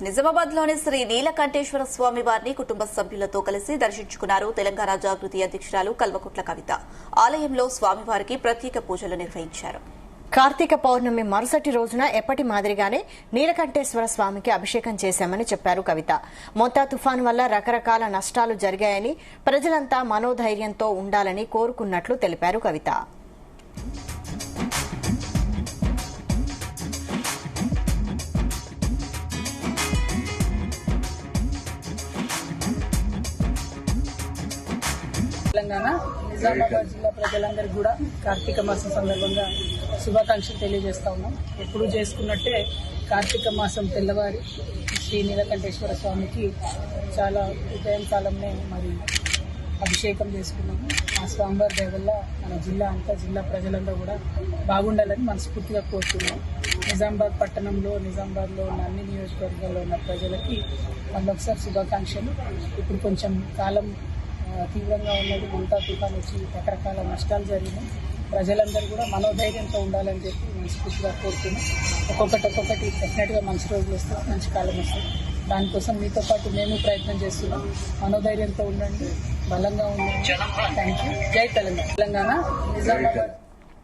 నిజామాబాద్ లోని శ్రీ నీలకంఠేశ్వర స్వామి వారిని కుటుంబ సభ్యులతో కలిసి దర్శించుకున్నారు తెలంగాణ జాగృతి అధ్యక్షురాలు కల్వకుట్ల కవిత. ఆలయంలో స్వామివారికి ప్రత్యేక పూజలు నిర్వహించారు. కార్తీక పౌర్ణమి మరుసటి రోజున ఎప్పటి మాదిరిగానే నీలకంఠేశ్వర స్వామికి అభిషేకం చేశామని చెప్పారు కవిత. మోంతా తుఫాను వల్ల రకరకాల నష్టాలు జరిగాయని, ప్రజలంతా మనోధైర్యంతో ఉండాలని కోరుకున్నట్లు తెలిపారు కవిత. తెలంగాణ నిజామాబాద్ జిల్లా ప్రజలందరికీ కూడా కార్తీక మాసం సందర్భంగా శుభాకాంక్షలు తెలియజేస్తా ఉన్నాం. ఎప్పుడు చేసుకున్నట్టే కార్తీక మాసం తెల్లవారి శ్రీ నీలకంఠేశ్వర స్వామికి చాలా ఉదయం కాలంలో మరి అభిషేకం చేసుకున్నాము. ఆ స్వామివారి దయ వల్ల మన జిల్లా జిల్లా ప్రజలందరూ కూడా బాగుండాలని మనస్ఫూర్తిగా కోరుతున్నాం. నిజామాబాద్ పట్టణంలో, నిజామాబాద్లో ఉన్న అన్ని నియోజకవర్గాల్లో ఉన్న ప్రజలకి మళ్ళొకసారి శుభాకాంక్షలు. ఇప్పుడు కొంచెం కాలం తీవ్రంగా ఉన్నది. మోంతా తుఫాను వచ్చి రకరకాల నష్టాలు జరిగినాయి. ప్రజలందరూ కూడా మనోధైర్యంతో ఉండాలని చెప్పి మనస్ఫూర్తిగా కోరుతున్నాం. ఒక్కొక్కటి డెఫినెట్గా మంచి రోజులు వస్తాయి, మంచి కాలం వస్తాయి. దానికోసం మీతో పాటు మేము ప్రయత్నం చేస్తున్నాం. మనోధైర్యంతో ఉండండి, బలంగా ఉండండి. Thank you. జై తెలంగాణ. నిజామాబాద్